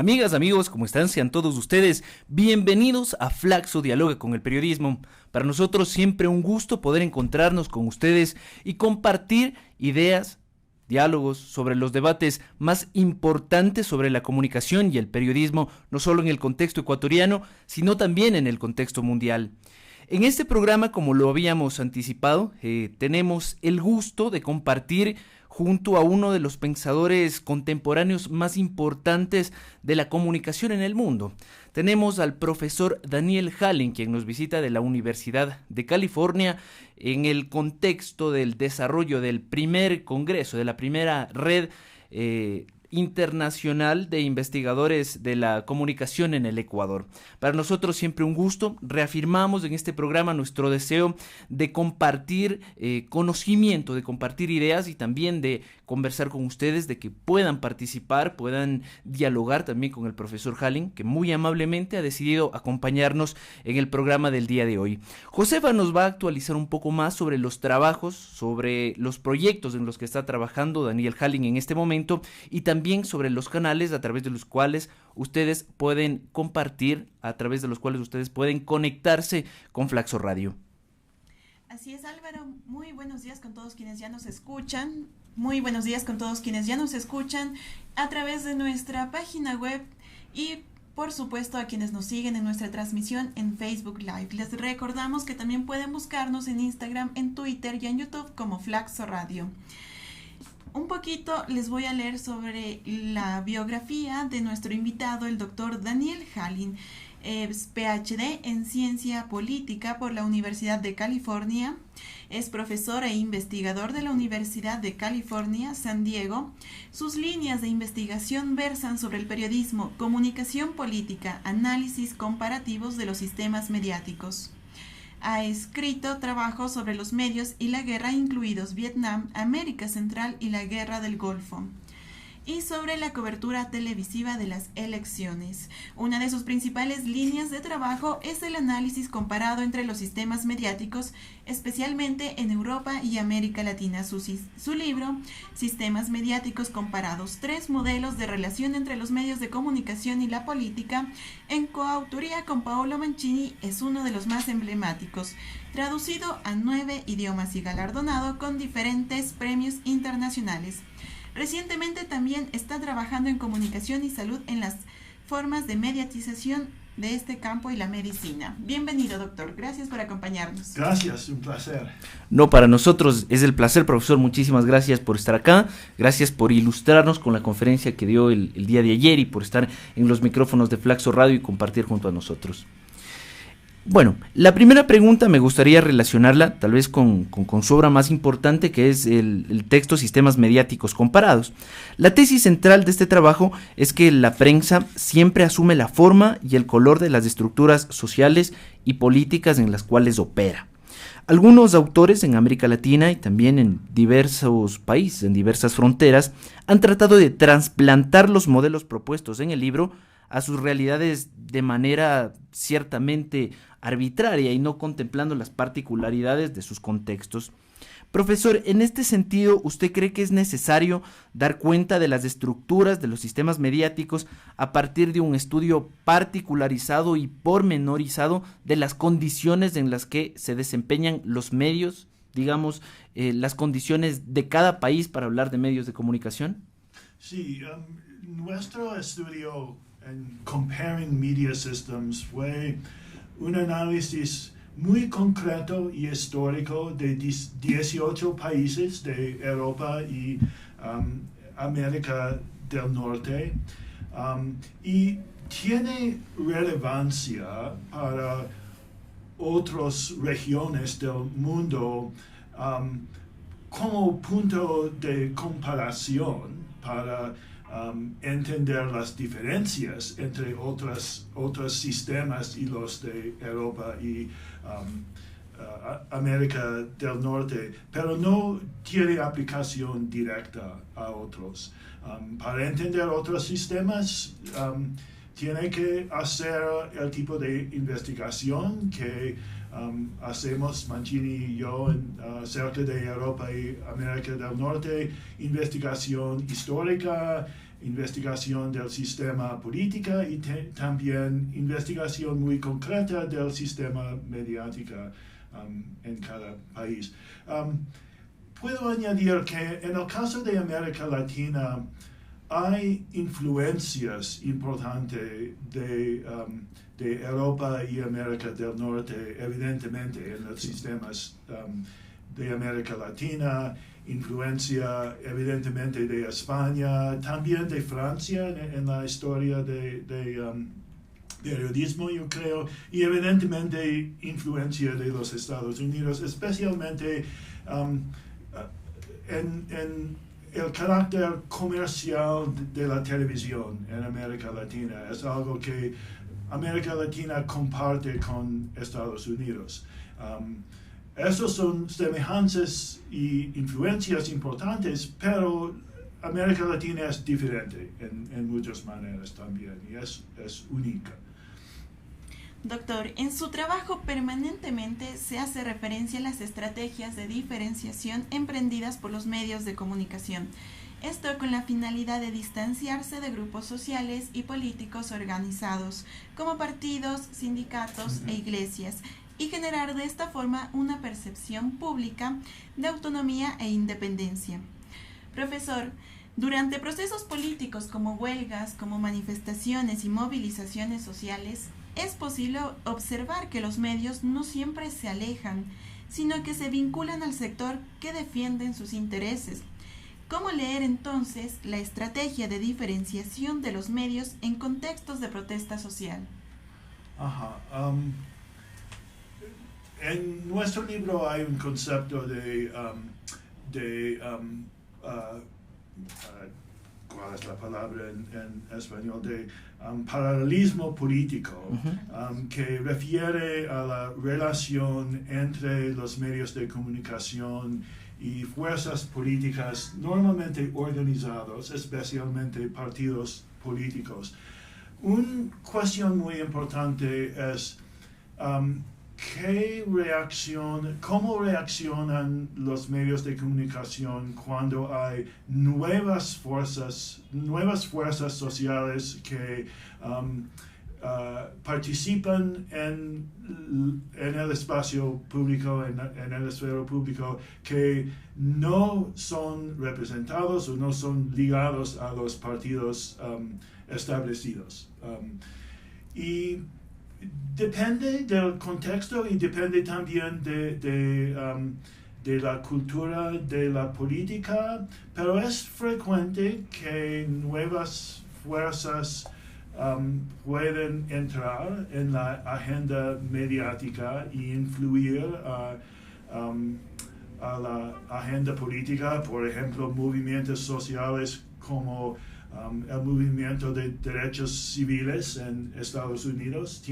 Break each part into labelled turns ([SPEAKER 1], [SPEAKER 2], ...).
[SPEAKER 1] Amigas, amigos, ¿cómo están? Sean todos ustedes bienvenidos a Flaxo Dialoga con el Periodismo. Para nosotros siempre un gusto poder encontrarnos con ustedes y compartir ideas, diálogos sobre los debates más importantes sobre la comunicación y el periodismo, no solo en el contexto ecuatoriano, sino también en el contexto mundial. En este programa, como lo habíamos anticipado, tenemos el gusto de compartir junto a uno de los pensadores contemporáneos más importantes de la comunicación en el mundo. Tenemos al profesor Daniel Hallin, quien nos visita de la Universidad de California en el contexto del desarrollo del primer congreso, de la primera red internacional de investigadores de la comunicación en el Ecuador. Para nosotros siempre un gusto. Reafirmamos en este programa nuestro deseo de compartir conocimiento, de compartir ideas y también de conversar con ustedes, de que puedan participar, puedan dialogar también con el profesor Hallin, que muy amablemente ha decidido acompañarnos en el programa del día de hoy. Josefa nos va a actualizar un poco más sobre los trabajos, sobre los proyectos en los que está trabajando Daniel Hallin en este momento y también sobre los canales a través de los cuales ustedes pueden compartir, a través de los cuales ustedes pueden conectarse con Flaxo Radio.
[SPEAKER 2] Así es, Álvaro. Muy buenos días con todos quienes ya nos escuchan. Muy buenos días con todos quienes ya nos escuchan a través de nuestra página web y, por supuesto, a quienes nos siguen en nuestra transmisión en Facebook Live. Les recordamos que también pueden buscarnos en Instagram, en Twitter y en YouTube como Flaxo Radio. Un poquito les voy a leer sobre la biografía de nuestro invitado, el doctor Daniel Hallin. Es PhD en Ciencia Política por la Universidad de California. Es profesor e investigador de la Universidad de California, San Diego. Sus líneas de investigación versan sobre el periodismo, comunicación política, análisis comparativos de los sistemas mediáticos. Ha escrito trabajos sobre los medios y la guerra, incluidos Vietnam, América Central y la Guerra del Golfo, y sobre la cobertura televisiva de las elecciones. Una de sus principales líneas de trabajo es el análisis comparado entre los sistemas mediáticos, especialmente en Europa y América Latina. Su libro, Sistemas Mediáticos Comparados, 3 modelos de relación entre los medios de comunicación y la política, en coautoría con Paolo Mancini, es uno de los más emblemáticos, traducido a 9 idiomas y galardonado con diferentes premios internacionales. Recientemente también está trabajando en comunicación y salud en las formas de mediatización de este campo y la medicina. Bienvenido, doctor. Gracias por acompañarnos.
[SPEAKER 3] Gracias, un placer.
[SPEAKER 1] No, para nosotros es el placer, profesor. Muchísimas gracias por estar acá. Gracias por ilustrarnos con la conferencia que dio el día de ayer y por estar en los micrófonos de Flaxo Radio y compartir junto a nosotros. Bueno, la primera pregunta me gustaría relacionarla tal vez con su obra más importante, que es el texto Sistemas Mediáticos Comparados. La tesis central de este trabajo es que la prensa siempre asume la forma y el color de las estructuras sociales y políticas en las cuales opera. Algunos autores en América Latina y también en diversos países, en diversas fronteras, han tratado de trasplantar los modelos propuestos en el libro a sus realidades de manera ciertamente arbitraria y no contemplando las particularidades de sus contextos. Profesor, en este sentido, ¿usted cree que es necesario dar cuenta de las estructuras de los sistemas mediáticos a partir de un estudio particularizado y pormenorizado de las condiciones en las que se desempeñan los medios, digamos, las condiciones de cada país para hablar de medios de comunicación?
[SPEAKER 3] Sí, nuestro estudio en Comparing Media Systems fue un análisis muy concreto y histórico de 18 países de Europa y América del Norte, y tiene relevancia para otras regiones del mundo como punto de comparación para entender las diferencias entre otros sistemas y los de Europa y América del Norte, pero no tiene aplicación directa a otros. Para entender otros sistemas, tiene que hacer el tipo de investigación que hacemos Mancini y yo acerca de Europa y América del Norte, investigación histórica, investigación del sistema político y también investigación muy concreta del sistema mediático en cada país. Puedo añadir que en el caso de América Latina hay influencias importantes de Europa y América del Norte, evidentemente, en los sistemas de América Latina, influencia evidentemente de España, también de Francia en la historia de periodismo, yo creo, y evidentemente influencia de los Estados Unidos, especialmente en el carácter comercial de la televisión en América Latina. Es algo que América Latina comparte con Estados Unidos. Esos son semejanzas y influencias importantes, pero América Latina es diferente en muchas maneras también y es única.
[SPEAKER 2] Doctor, en su trabajo permanentemente se hace referencia a las estrategias de diferenciación emprendidas por los medios de comunicación. Esto con la finalidad de distanciarse de grupos sociales y políticos organizados, como partidos, sindicatos e iglesias, y generar de esta forma una percepción pública de autonomía e independencia. Profesor, durante procesos políticos como huelgas, como manifestaciones y movilizaciones sociales, es posible observar que los medios no siempre se alejan, sino que se vinculan al sector que defienden sus intereses. ¿Cómo leer entonces la estrategia de diferenciación de los medios en contextos de protesta social?
[SPEAKER 3] En nuestro libro hay un concepto ¿cuál es la palabra en español? De paralelismo político, que refiere a la relación entre los medios de comunicación y fuerzas políticas normalmente organizados, especialmente partidos políticos. Una cuestión muy importante es ¿cómo reaccionan los medios de comunicación cuando hay nuevas fuerzas sociales que participan en el espacio público, en el esfero público, que no son representados o no son ligados a los partidos establecidos? Y depende del contexto y depende también de la cultura de la política, pero es frecuente que nuevas fuerzas pueden entrar en la agenda mediática e influir a la agenda política. Por ejemplo, movimientos sociales como el movimiento de derechos civiles en Estados Unidos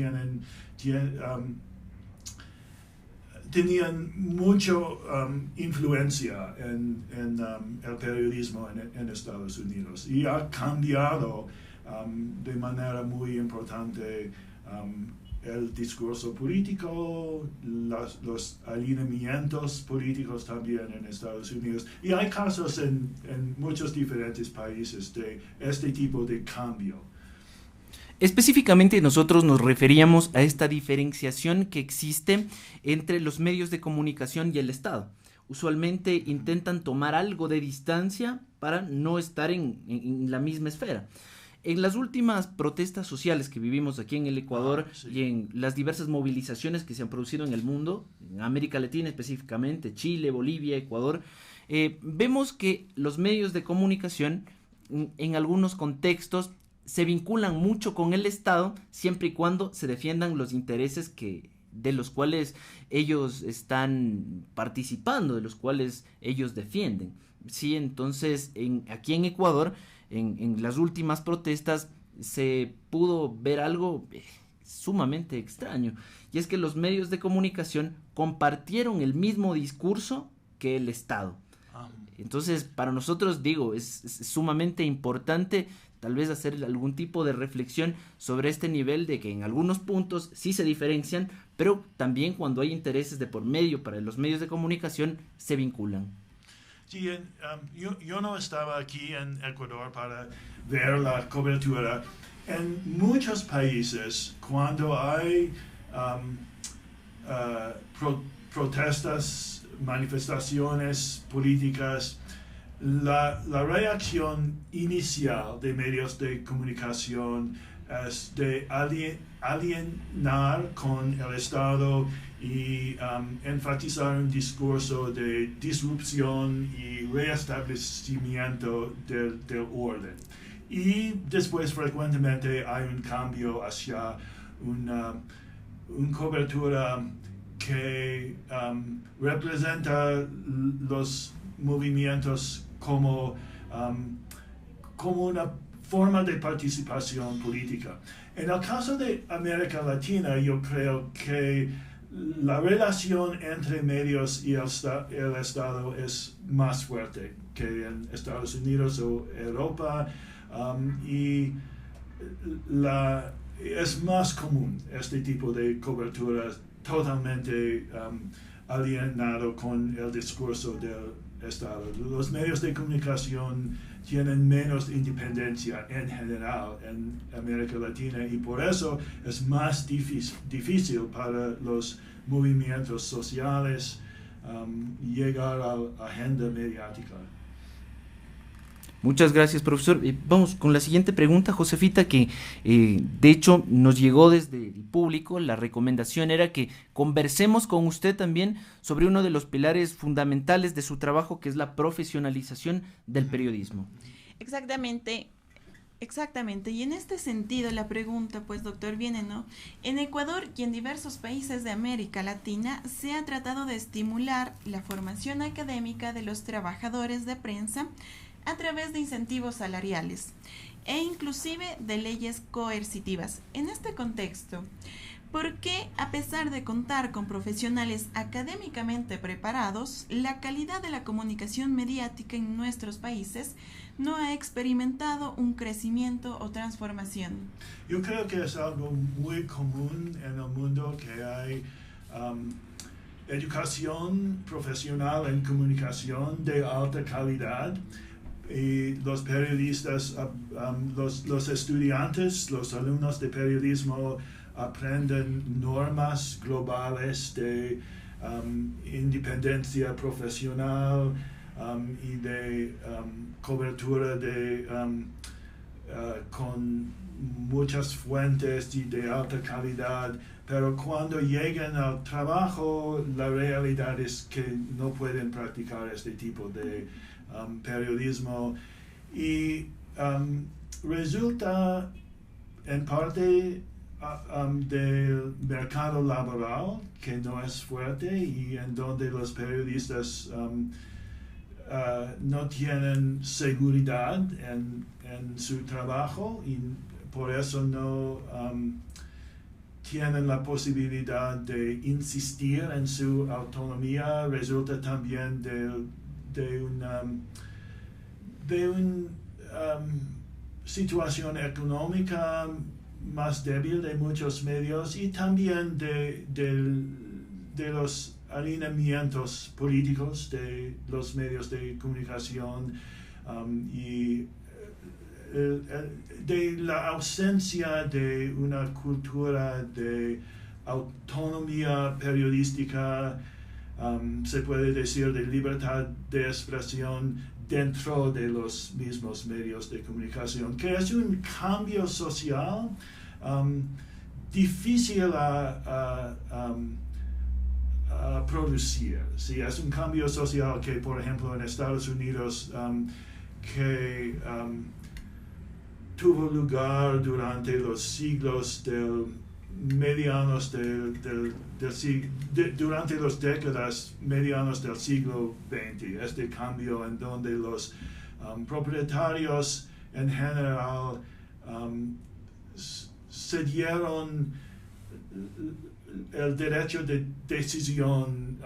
[SPEAKER 3] tenían mucha influencia en el periodismo en Estados Unidos y ha cambiado de manera muy importante el discurso político, los alineamientos políticos también en Estados Unidos. Y hay casos en muchos diferentes países de este tipo de cambio.
[SPEAKER 1] Específicamente nosotros nos referíamos a esta diferenciación que existe entre los medios de comunicación y el Estado. Usualmente intentan tomar algo de distancia para no estar en la misma esfera. En las últimas protestas sociales que vivimos aquí en el Ecuador y en las diversas movilizaciones que se han producido en el mundo, en América Latina específicamente, Chile, Bolivia, Ecuador, vemos que los medios de comunicación en algunos contextos se vinculan mucho con el Estado siempre y cuando se defiendan los intereses de los cuales ellos están participando, de los cuales ellos defienden. Sí, entonces aquí en Ecuador, en las últimas protestas se pudo ver algo sumamente extraño, y es que los medios de comunicación compartieron el mismo discurso que el Estado. Entonces, para nosotros, es sumamente importante tal vez hacer algún tipo de reflexión sobre este nivel de que en algunos puntos sí se diferencian, pero también cuando hay intereses de por medio para los medios de comunicación se vinculan.
[SPEAKER 3] Sí, yo no estaba aquí en Ecuador para ver la cobertura. En muchos países, cuando hay protestas, manifestaciones políticas, la reacción inicial de medios de comunicación es de alienar con el Estado y enfatizar un discurso de disrupción y reestablecimiento del orden. Y después frecuentemente hay un cambio hacia una cobertura que representa los movimientos como una forma de participación política. En el caso de América Latina, yo creo que la relación entre medios y el Estado es más fuerte que en Estados Unidos o Europa, y es más común este tipo de cobertura totalmente alienado con el discurso del Estado. Los medios de comunicación tienen menos independencia en general en América Latina y por eso es más difícil para los movimientos sociales llegar a la agenda mediática.
[SPEAKER 1] Muchas gracias, profesor. Vamos con la siguiente pregunta, Josefita, que de hecho nos llegó desde el público. La recomendación era que conversemos con usted también sobre uno de los pilares fundamentales de su trabajo, que es la profesionalización del periodismo.
[SPEAKER 2] Exactamente. Y en este sentido la pregunta, pues doctor, viene, ¿no? En Ecuador y en diversos países de América Latina se ha tratado de estimular la formación académica de los trabajadores de prensa a través de incentivos salariales e inclusive de leyes coercitivas. En este contexto, ¿por qué, a pesar de contar con profesionales académicamente preparados, la calidad de la comunicación mediática en nuestros países no ha experimentado un crecimiento o transformación?
[SPEAKER 3] Yo creo que es algo muy común en el mundo que hay educación profesional en comunicación de alta calidad. Y los periodistas, los estudiantes, los alumnos de periodismo aprenden normas globales de independencia profesional y de cobertura con muchas fuentes y de alta calidad, pero cuando llegan al trabajo, la realidad es que no pueden practicar este tipo de periodismo y resulta en parte del mercado laboral que no es fuerte y en donde los periodistas no tienen seguridad en su trabajo y por eso no tienen la posibilidad de insistir en su autonomía. Resulta también de una situación económica más débil de muchos medios y también de los alineamientos políticos de los medios de comunicación y de la ausencia de una cultura de autonomía periodística, se puede decir de libertad de expresión dentro de los mismos medios de comunicación, que es un cambio social difícil a producir. Sí, es un cambio social que, por ejemplo, en Estados Unidos, que tuvo lugar durante los siglos medianos durante las décadas medianos del siglo XX, este cambio en donde los propietarios en general cedieron el derecho de decisión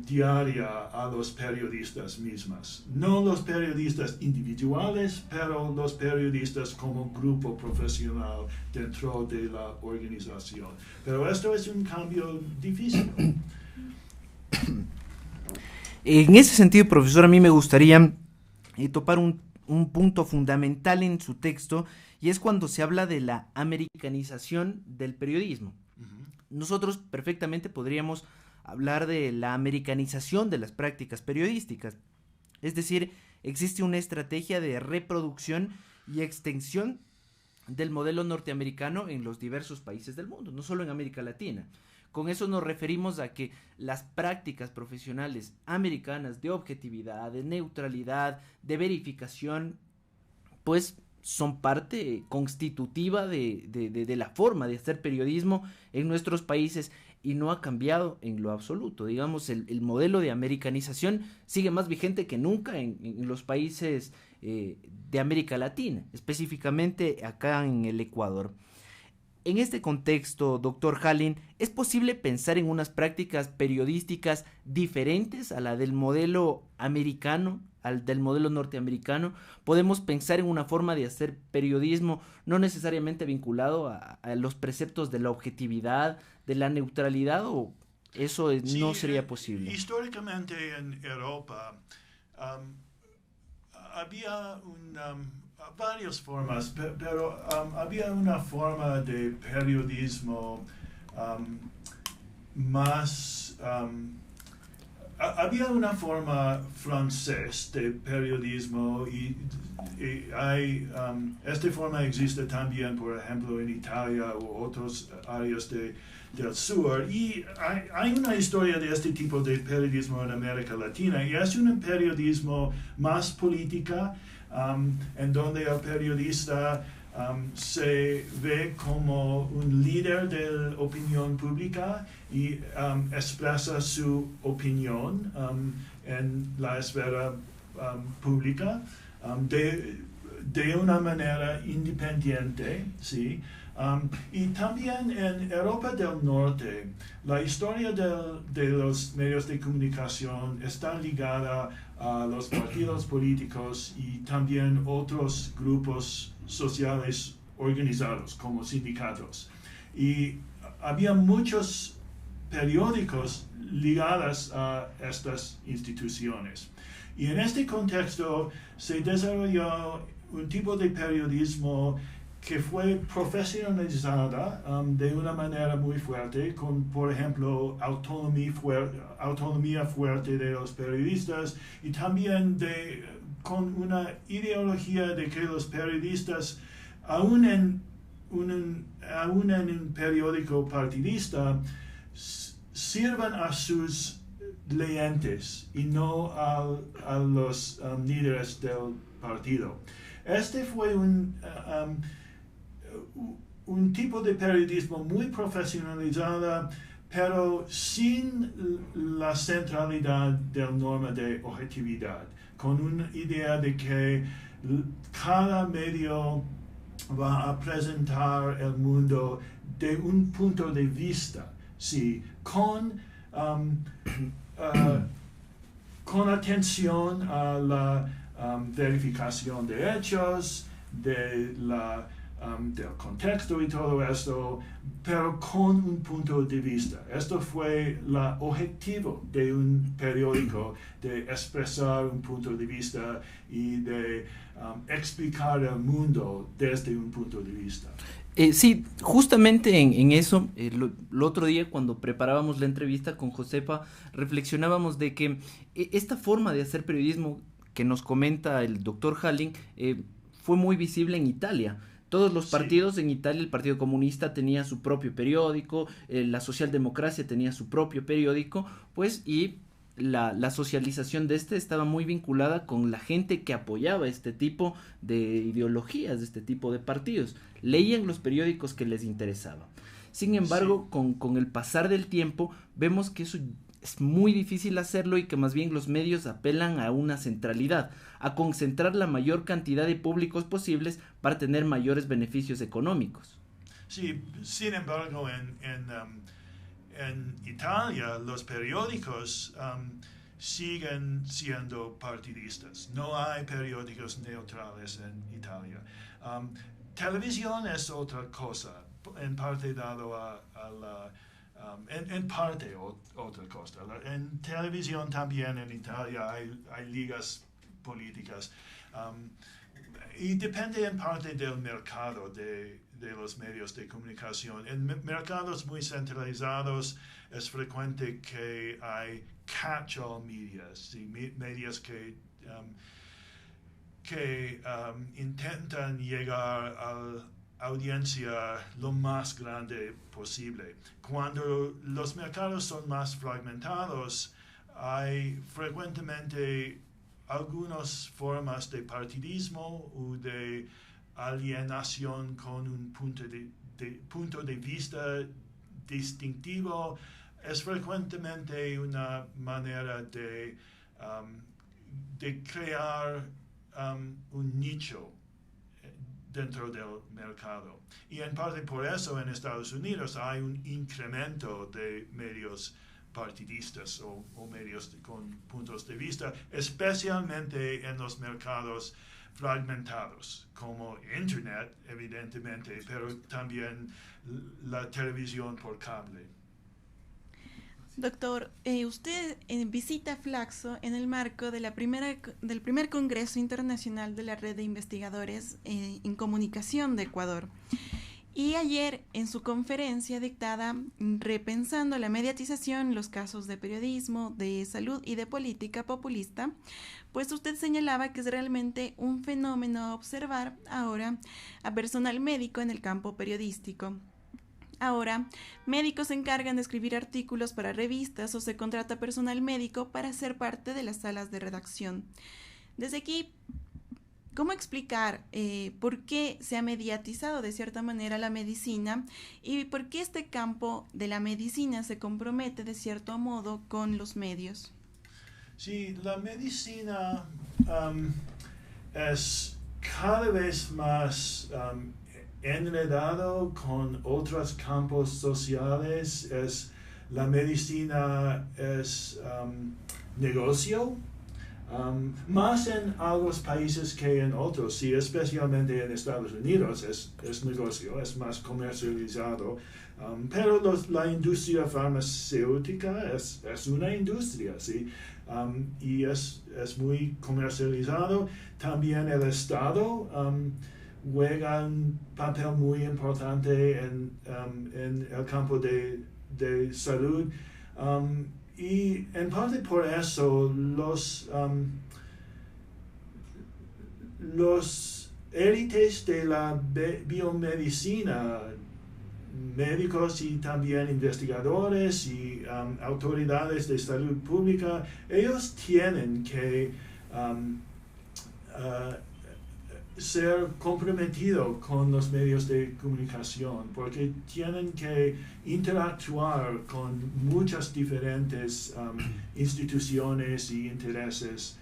[SPEAKER 3] diaria a los periodistas mismos. No los periodistas individuales, pero los periodistas como grupo profesional dentro de la organización. Pero esto es un cambio difícil.
[SPEAKER 1] En ese sentido, profesor, a mí me gustaría topar un punto fundamental en su texto, y es cuando se habla de la americanización del periodismo. Nosotros perfectamente podríamos hablar de la americanización de las prácticas periodísticas. Es decir, existe una estrategia de reproducción y extensión del modelo norteamericano en los diversos países del mundo, no solo en América Latina. Con eso nos referimos a que las prácticas profesionales americanas de objetividad, de neutralidad, de verificación, pues son parte constitutiva de la forma de hacer periodismo en nuestros países, y no ha cambiado en lo absoluto. Digamos, el modelo de americanización sigue más vigente que nunca en los países de América Latina, específicamente acá en el Ecuador. En este contexto, doctor Hallin, ¿es posible pensar en unas prácticas periodísticas diferentes a la del modelo americano, al del modelo norteamericano? ¿Podemos pensar en una forma de hacer periodismo no necesariamente vinculado a los preceptos de la objetividad, de la neutralidad, o eso no sería posible?
[SPEAKER 3] Históricamente en Europa había varias formas, pero había una forma de periodismo más... había una forma francés de periodismo y hay, esta forma existe también, por ejemplo, en Italia u otras áreas del sur, y hay una historia de este tipo de periodismo en América Latina, y es un periodismo más política, en donde el periodista se ve como un líder de la opinión pública y expresa su opinión en la esfera pública de una manera independiente, ¿sí? Y también en Europa del Norte, la historia de los medios de comunicación está ligada a los partidos políticos y también otros grupos sociales organizados como sindicatos. Y había muchos periódicos ligados a estas instituciones. Y en este contexto se desarrolló un tipo de periodismo que fue profesionalizada de una manera muy fuerte, con, por ejemplo, autonomía fuerte de los periodistas, y también con una ideología de que los periodistas, aún en un periódico partidista, sirvan a sus leyentes y no a los líderes del partido. Este fue un tipo de periodismo muy profesionalizado, pero sin la centralidad de la norma de objetividad, con una idea de que cada medio va a presentar el mundo de un punto de vista, sí, con atención a la verificación de hechos, del contexto y todo esto, pero con un punto de vista. Esto fue el objetivo de un periódico, de expresar un punto de vista y de explicar el mundo desde un punto de vista.
[SPEAKER 1] Sí, justamente en eso, el otro día cuando preparábamos la entrevista con Josefa, reflexionábamos de que esta forma de hacer periodismo que nos comenta el doctor Hallin fue muy visible en Italia. Todos los partidos en Italia, el Partido Comunista tenía su propio periódico, la socialdemocracia tenía su propio periódico, pues, y la socialización de este estaba muy vinculada con la gente que apoyaba este tipo de ideologías, de este tipo de partidos. Leían los periódicos que les interesaba. Sin embargo, con el pasar del tiempo, vemos que eso es muy difícil hacerlo, y que más bien los medios apelan a una centralidad, a concentrar la mayor cantidad de públicos posibles para tener mayores beneficios económicos.
[SPEAKER 3] Sí, sin embargo, en Italia los periódicos siguen siendo partidistas. No hay periódicos neutrales en Italia. Televisión es otra cosa, en parte dado a la En parte otra cosa. En televisión también en Italia hay ligas políticas. Y depende en parte del mercado de los medios de comunicación. En mercados muy centralizados es frecuente que hay catch-all medias, ¿sí? Medios que intentan llegar a la audiencia lo más grande posible. Cuando los mercados son más fragmentados, hay frecuentemente algunas formas de partidismo o de alienación con un punto de vista distintivo. Es frecuentemente una manera de crear un nicho dentro del mercado. Y en parte por eso en Estados Unidos hay un incremento de medios partidistas o medios con puntos de vista, especialmente en los mercados fragmentados, como Internet, evidentemente, pero también la televisión por cable.
[SPEAKER 2] Doctor, usted visita Flaxo en el marco de del primer Congreso Internacional de la Red de Investigadores en Comunicación de Ecuador. Y ayer, en su conferencia dictada Repensando la mediatización, los casos de periodismo, de salud y de política populista, pues usted señalaba que es realmente un fenómeno a observar ahora a personal médico en el campo periodístico. Ahora, médicos se encargan de escribir artículos para revistas o se contrata personal médico para ser parte de las salas de redacción. Desde aquí, ¿cómo explicar por qué se ha mediatizado de cierta manera la medicina y por qué este campo de la medicina se compromete de cierto modo con los medios?
[SPEAKER 3] Sí, la medicina es cada vez más enredado con otros campos sociales. La medicina es negocio. Más en algunos países que en otros, sí, especialmente en Estados Unidos es negocio, es más comercializado, pero la industria farmacéutica es una industria, sí, y es muy comercializado. También el Estado juega un papel muy importante en el campo de salud. Y en parte por eso los élites de la biomedicina, médicos y también investigadores y autoridades de salud pública, ellos tienen que ser comprometido con los medios de comunicación porque tienen que interactuar con muchas diferentes instituciones y intereses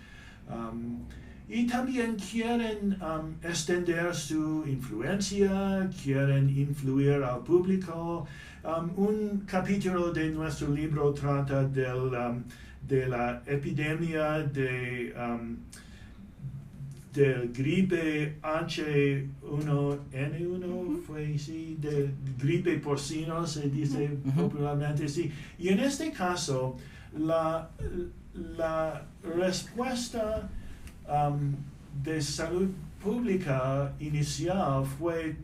[SPEAKER 3] y también quieren extender su influencia, quieren influir al público. Un capítulo de nuestro libro trata de la epidemia del gripe H1N1, fue sí, de gripe porcino, se dice popularmente, sí. Y en este caso, la respuesta de salud pública inicial fue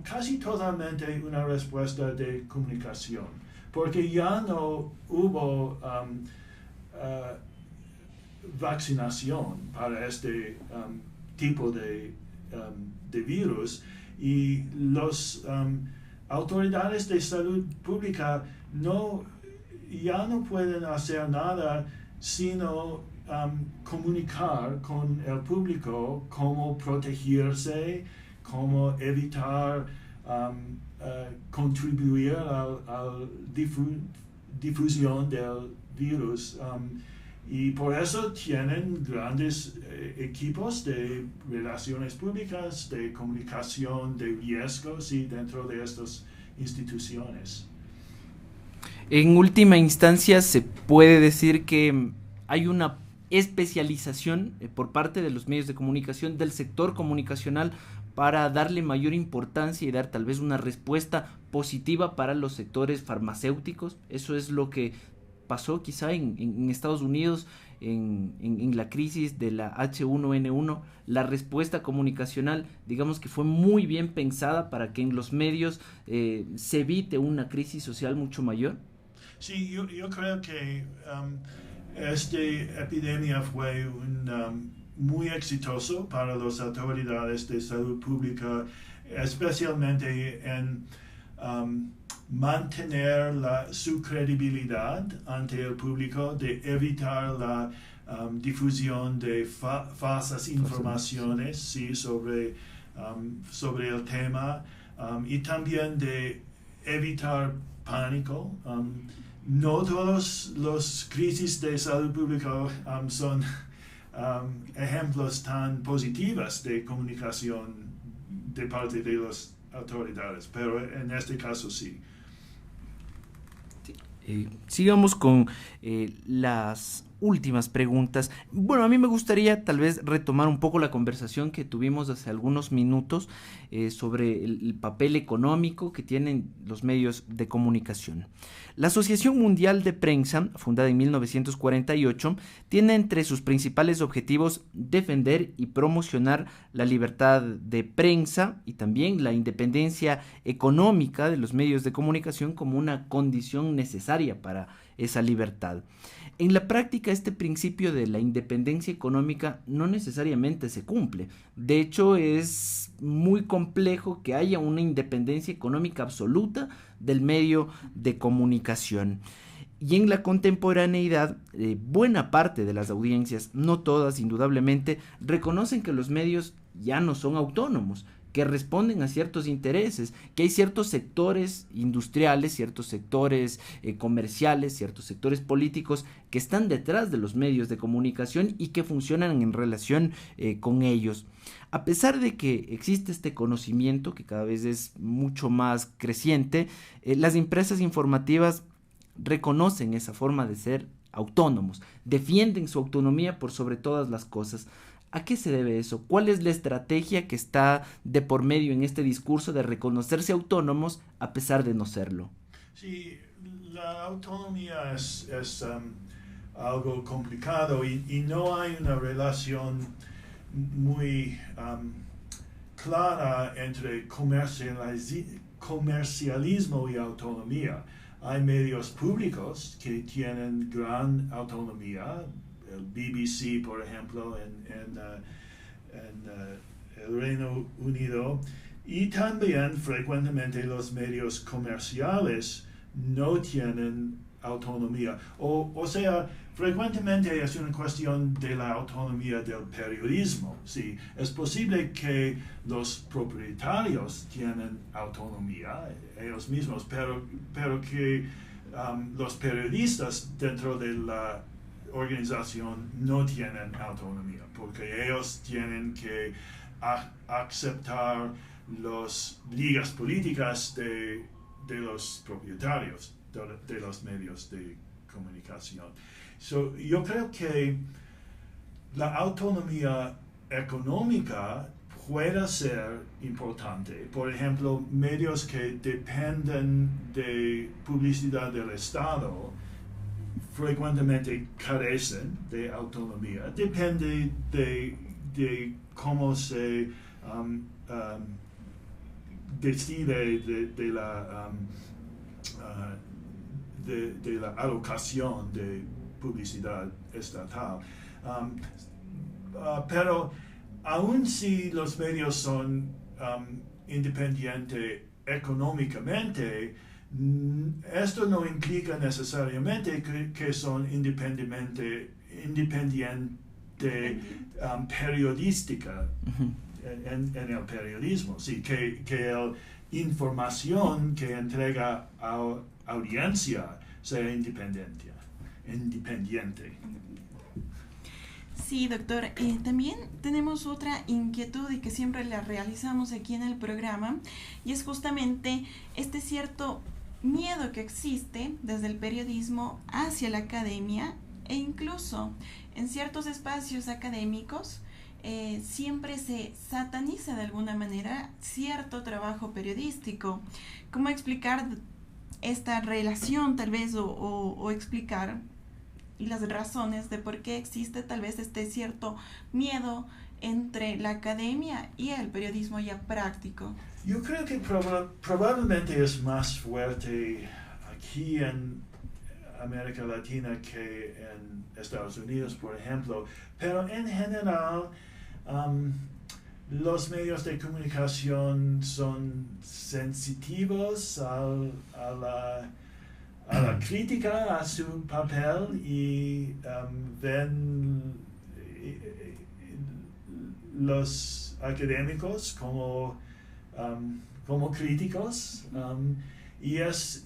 [SPEAKER 3] casi totalmente una respuesta de comunicación, porque ya no hubo vacunación para este tipo de virus y las autoridades de salud pública ya no pueden hacer nada sino comunicar con el público cómo protegerse, cómo evitar contribuir a la difusión del virus. Y por eso tienen grandes equipos de relaciones públicas, de comunicación, de riesgos y dentro de estas instituciones.
[SPEAKER 1] En última instancia, se puede decir que hay una especialización por parte de los medios de comunicación, del sector comunicacional, para darle mayor importancia y dar tal vez una respuesta positiva para los sectores farmacéuticos. Eso es lo que pasó quizá en Estados Unidos en la crisis de la H1N1. La respuesta comunicacional, digamos que fue muy bien pensada para que en los medios se evite una crisis social mucho mayor.
[SPEAKER 3] Sí, yo creo que esta epidemia fue muy exitoso para las autoridades de salud pública, especialmente en mantener su credibilidad ante el público, de evitar la difusión de falsas informaciones, sí, sobre el tema, y también de evitar pánico. No todos los crisis de salud pública son ejemplos tan positivos de comunicación de parte de las autoridades, pero en este caso sí.
[SPEAKER 1] Sigamos con las últimas preguntas. Bueno, a mí me gustaría tal vez retomar un poco la conversación que tuvimos hace algunos minutos sobre el papel económico que tienen los medios de comunicación. La Asociación Mundial de Prensa, fundada en 1948, tiene entre sus principales objetivos defender y promocionar la libertad de prensa y también la independencia económica de los medios de comunicación como una condición necesaria para esa libertad. En la práctica, este principio de la independencia económica no necesariamente se cumple. De hecho, es muy complejo que haya una independencia económica absoluta del medio de comunicación. Y en la contemporaneidad, buena parte de las audiencias, no todas indudablemente, reconocen que los medios ya no son autónomos, que responden a ciertos intereses, que hay ciertos sectores industriales, ciertos sectores comerciales, ciertos sectores políticos que están detrás de los medios de comunicación y que funcionan en relación con ellos. A pesar de que existe este conocimiento, que cada vez es mucho más creciente, las empresas informativas reconocen esa forma de ser autónomos, defienden su autonomía por sobre todas las cosas. ¿A qué se debe eso? ¿Cuál es la estrategia que está de por medio en este discurso de reconocerse autónomos a pesar de no serlo?
[SPEAKER 3] Sí, la autonomía es algo complicado y no hay una relación muy clara entre comercialismo y autonomía. Hay medios públicos que tienen gran autonomía. El BBC, por ejemplo, en el Reino Unido, y también frecuentemente los medios comerciales no tienen autonomía. O sea, frecuentemente es una cuestión de la autonomía del periodismo. Sí, es posible que los propietarios tienen autonomía ellos mismos, pero que los periodistas dentro de la organización no tienen autonomía, porque ellos tienen que aceptar las ligas políticas de los propietarios de los medios de comunicación. Yo creo que la autonomía económica puede ser importante. Por ejemplo, medios que dependen de publicidad del Estado frecuentemente carecen de autonomía. Depende de cómo se decide de la alocación de publicidad estatal. Pero aun si los medios son independientes económicamente, esto no implica necesariamente que son independiente periodística en el periodismo, sí, que la información que entrega a audiencia sea independiente.
[SPEAKER 2] Sí, doctor. También tenemos otra inquietud y que siempre la realizamos aquí en el programa, y es justamente este cierto miedo que existe desde el periodismo hacia la academia e incluso en ciertos espacios académicos siempre se sataniza de alguna manera cierto trabajo periodístico. ¿Cómo explicar esta relación tal vez o explicar las razones de por qué existe tal vez este cierto miedo entre la academia y el periodismo ya práctico?
[SPEAKER 3] Yo creo que probablemente es más fuerte aquí en América Latina que en Estados Unidos, por ejemplo, pero en general los medios de comunicación son sensitivos a la crítica a su papel y ven los académicos como críticos, y es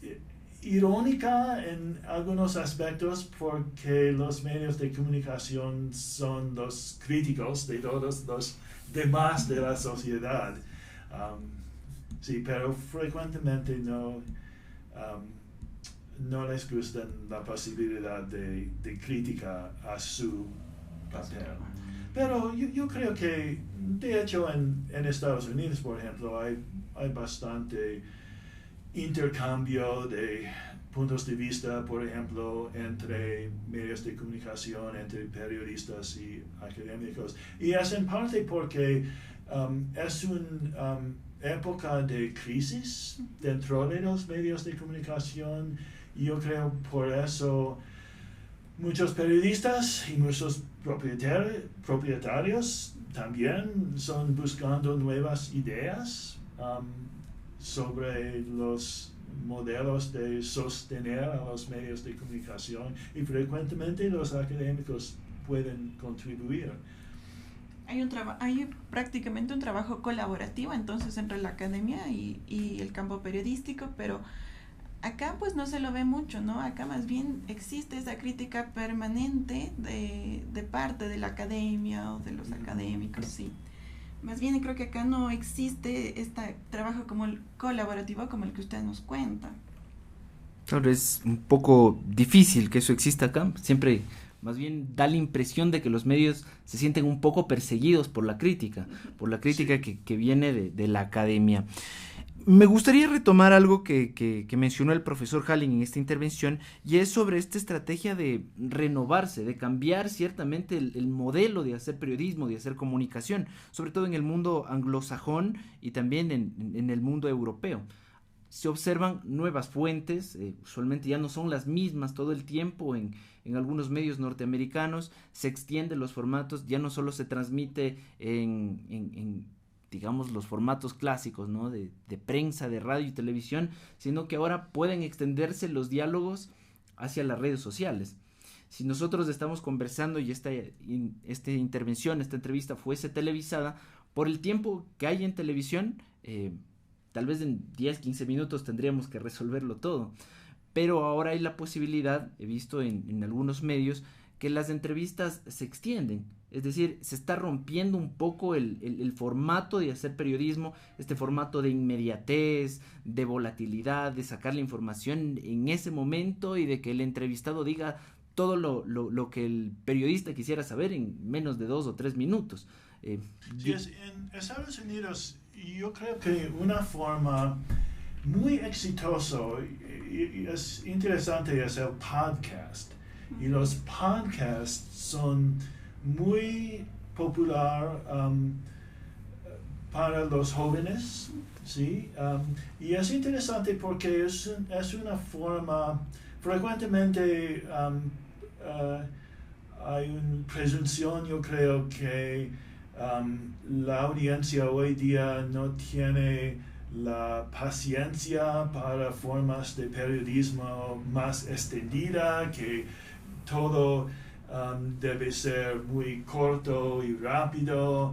[SPEAKER 3] irónica en algunos aspectos porque los medios de comunicación son los críticos de todos los demás de la sociedad. Sí, pero frecuentemente no les gusta la posibilidad de crítica a su papel. Pero yo creo que, de hecho, en Estados Unidos, por ejemplo, hay bastante intercambio de puntos de vista, por ejemplo, entre medios de comunicación, entre periodistas y académicos. Y es en parte porque es una época de crisis dentro de los medios de comunicación. Yo creo por eso muchos periodistas y muchos propietarios también son buscando nuevas ideas sobre los modelos de sostener a los medios de comunicación, y frecuentemente los académicos pueden contribuir.
[SPEAKER 2] Hay prácticamente un trabajo colaborativo entonces entre la academia y el campo periodístico, pero acá pues no se lo ve mucho, ¿no? Acá más bien existe esa crítica permanente de parte de la academia o de los académicos, sí. Más bien creo que acá no existe este trabajo como el colaborativo como el que usted nos cuenta.
[SPEAKER 1] Claro, es un poco difícil que eso exista acá. Siempre más bien da la impresión de que los medios se sienten un poco perseguidos por la crítica sí, que viene de la academia. Me gustaría retomar algo que mencionó el profesor Halling en esta intervención, y es sobre esta estrategia de renovarse, de cambiar ciertamente el modelo de hacer periodismo, de hacer comunicación, sobre todo en el mundo anglosajón y también en el mundo europeo. Se observan nuevas fuentes, usualmente ya no son las mismas todo el tiempo en algunos medios norteamericanos, se extienden los formatos, ya no solo se transmite en digamos, los formatos clásicos, ¿no? de prensa, de radio y televisión, sino que ahora pueden extenderse los diálogos hacia las redes sociales. Si nosotros estamos conversando y esta intervención, esta entrevista fuese televisada, por el tiempo que hay en televisión, tal vez en 10, 15 minutos tendríamos que resolverlo todo. Pero ahora hay la posibilidad, he visto en algunos medios, que las entrevistas se extienden. Es decir, se está rompiendo un poco el formato de hacer periodismo, este formato de inmediatez, de volatilidad, de sacar la información en ese momento y de que el entrevistado diga todo lo que el periodista quisiera saber en menos de 2 o 3 minutos.
[SPEAKER 3] Sí, en Estados Unidos yo creo que una forma muy exitosa y es interesante es el podcast. Y los podcasts son muy popular para los jóvenes, ¿sí? Y es interesante porque es una forma, frecuentemente hay una presunción, yo creo que la audiencia hoy día no tiene la paciencia para formas de periodismo más extendida, que todo debe ser muy corto y rápido,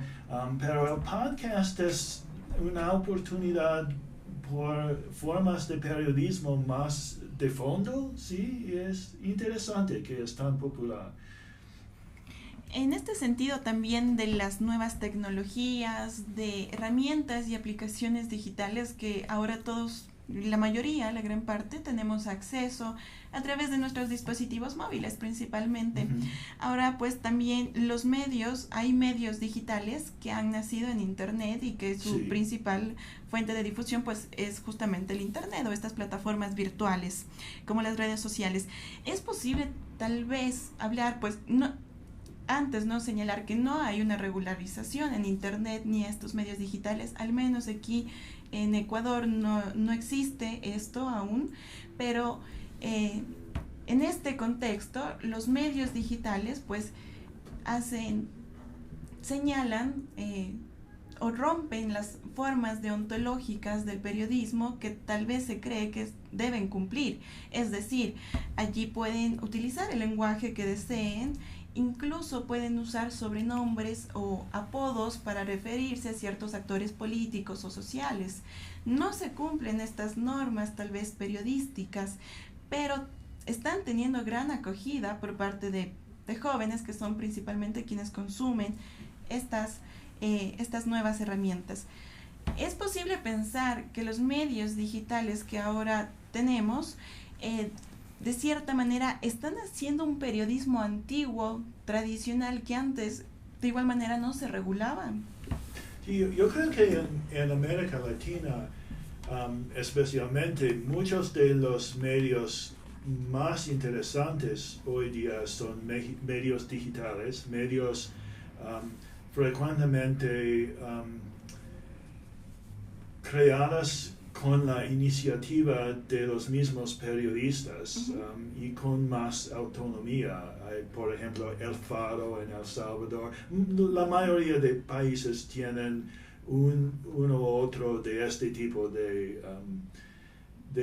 [SPEAKER 3] pero el podcast es una oportunidad por formas de periodismo más de fondo, sí, y es interesante que es tan popular.
[SPEAKER 2] En este sentido también de las nuevas tecnologías, de herramientas y aplicaciones digitales que ahora todos la mayoría, la gran parte, tenemos acceso a través de nuestros dispositivos móviles principalmente. Ahora pues también los medios, hay medios digitales que han nacido en internet y que su principal fuente de difusión pues es justamente el internet o estas plataformas virtuales como las redes sociales. Es posible tal vez hablar pues no señalar que no hay una regularización en internet ni a estos medios digitales, al menos aquí en Ecuador no existe esto aún, pero en este contexto los medios digitales pues señalan o rompen las formas deontológicas del periodismo que tal vez se cree que deben cumplir, es decir, allí pueden utilizar el lenguaje que deseen. Incluso pueden usar sobrenombres o apodos para referirse a ciertos actores políticos o sociales. No se cumplen estas normas tal vez periodísticas, pero están teniendo gran acogida por parte de jóvenes que son principalmente quienes consumen estas nuevas herramientas. Es posible pensar que los medios digitales que ahora tenemos de cierta manera están haciendo un periodismo antiguo, tradicional, que antes de igual manera no se regulaban.
[SPEAKER 3] Sí, yo creo que en América Latina, especialmente, muchos de los medios más interesantes hoy día son medios digitales, medios frecuentemente creados con la iniciativa de los mismos periodistas y con más autonomía. Hay, por ejemplo, El Faro en El Salvador. La mayoría de países tienen uno u otro de este tipo de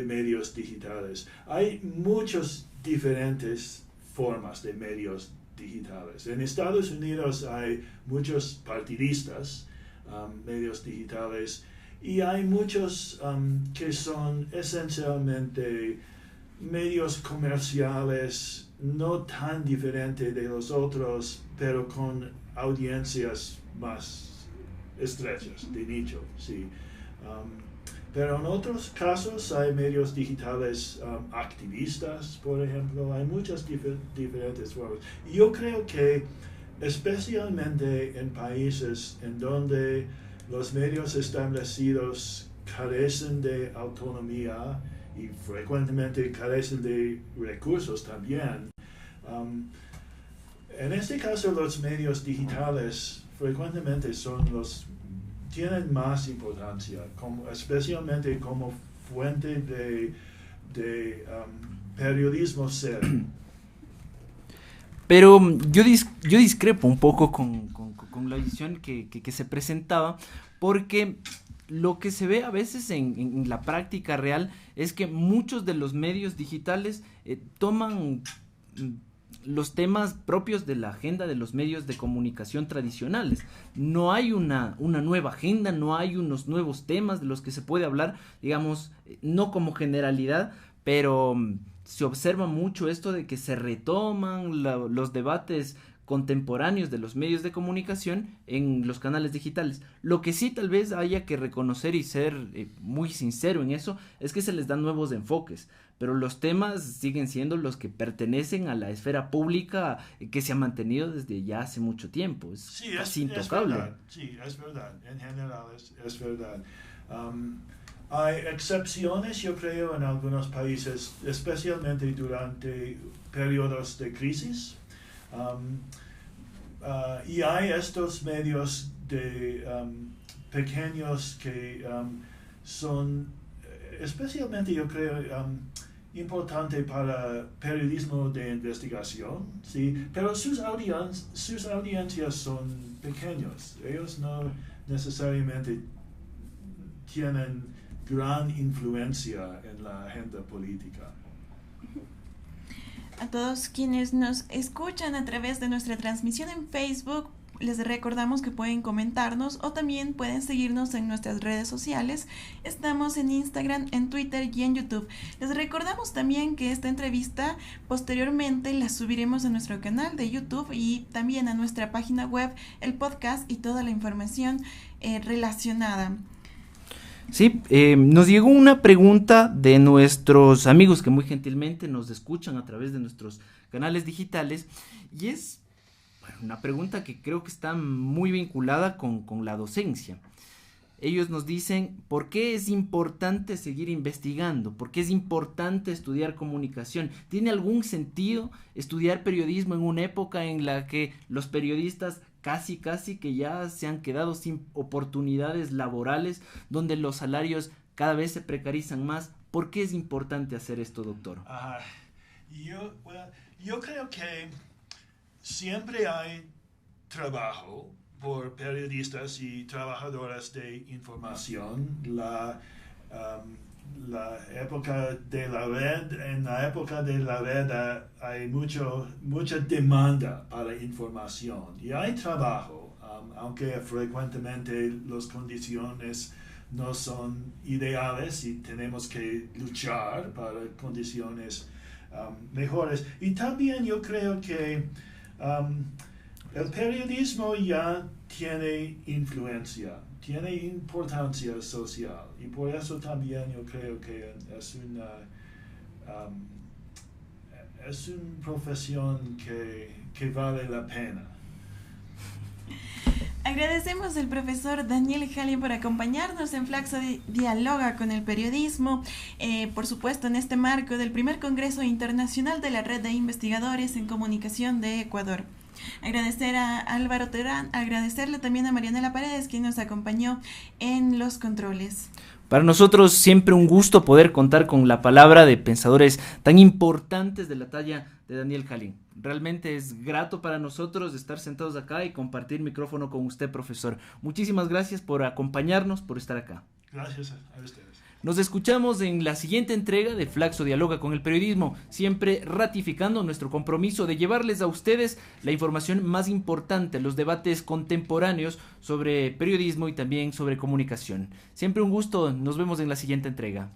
[SPEAKER 3] medios digitales. Hay muchas diferentes formas de medios digitales. En Estados Unidos hay muchos partidistas, medios digitales, y hay muchos que son esencialmente medios comerciales, no tan diferentes de los otros, pero con audiencias más estrechas, de nicho, sí. Pero en otros casos hay medios digitales activistas, por ejemplo, hay muchas diferentes formas. Yo creo que especialmente en países en donde los medios establecidos carecen de autonomía y frecuentemente carecen de recursos también. En este caso, los medios digitales frecuentemente tienen más importancia, especialmente como fuente de periodismo serio.
[SPEAKER 1] Pero yo discrepo un poco con la visión que se presentaba, porque lo que se ve a veces en la práctica real es que muchos de los medios digitales toman los temas propios de la agenda de los medios de comunicación tradicionales. No hay una nueva agenda, no hay unos nuevos temas de los que se puede hablar, digamos, no como generalidad, pero se observa mucho esto de que se retoman los debates contemporáneos de los medios de comunicación en los canales digitales. Lo que sí tal vez haya que reconocer y ser muy sincero en eso es que se les dan nuevos enfoques, pero los temas siguen siendo los que pertenecen a la esfera pública que se ha mantenido desde ya hace mucho tiempo. Es casi intocable.
[SPEAKER 3] Es verdad, en general es verdad. Hay excepciones, yo creo, en algunos países, especialmente durante periodos de crisis. Y hay estos medios pequeños que son especialmente, yo creo, importante para periodismo de investigación, ¿sí? Pero sus audiencias son pequeños. Ellos no necesariamente tienen gran influencia en la agenda política.
[SPEAKER 2] A todos quienes nos escuchan a través de nuestra transmisión en Facebook, les recordamos que pueden comentarnos o también pueden seguirnos en nuestras redes sociales. Estamos en Instagram, en Twitter y en YouTube. Les recordamos también que esta entrevista posteriormente la subiremos a nuestro canal de YouTube y también a nuestra página web, el podcast y toda la información relacionada.
[SPEAKER 1] Sí, nos llegó una pregunta de nuestros amigos que muy gentilmente nos escuchan a través de nuestros canales digitales y es una pregunta que creo que está muy vinculada con la docencia. Ellos nos dicen, ¿por qué es importante seguir investigando? ¿Por qué es importante estudiar comunicación? ¿Tiene algún sentido estudiar periodismo en una época en la que los periodistas casi que ya se han quedado sin oportunidades laborales, donde los salarios cada vez se precarizan más? ¿Por qué es importante hacer esto, doctor?
[SPEAKER 3] Yo creo que siempre hay trabajo por periodistas y trabajadoras de información. La época de la red, en la época de la red hay mucha demanda para información y hay trabajo, aunque frecuentemente las condiciones no son ideales y tenemos que luchar para condiciones mejores. Y también yo creo que el periodismo ya tiene influencia, tiene importancia social y por eso también yo creo que es una profesión que vale la pena.
[SPEAKER 2] Agradecemos al profesor Daniel Hallin por acompañarnos en Flaxo Dialoga con el Periodismo, por supuesto en este marco del primer Congreso Internacional de la Red de Investigadores en Comunicación de Ecuador. Agradecer a Álvaro Terán, agradecerle también a Marianela Paredes, quien nos acompañó en los controles.
[SPEAKER 1] Para nosotros siempre un gusto poder contar con la palabra de pensadores tan importantes de la talla de Daniel Hallin. Realmente es grato para nosotros estar sentados acá y compartir micrófono con usted, profesor. Muchísimas gracias por acompañarnos, por estar acá.
[SPEAKER 3] Gracias a ustedes.
[SPEAKER 1] Nos escuchamos en la siguiente entrega de Flaxo Dialoga con el Periodismo, siempre ratificando nuestro compromiso de llevarles a ustedes la información más importante, los debates contemporáneos sobre periodismo y también sobre comunicación. Siempre un gusto, nos vemos en la siguiente entrega.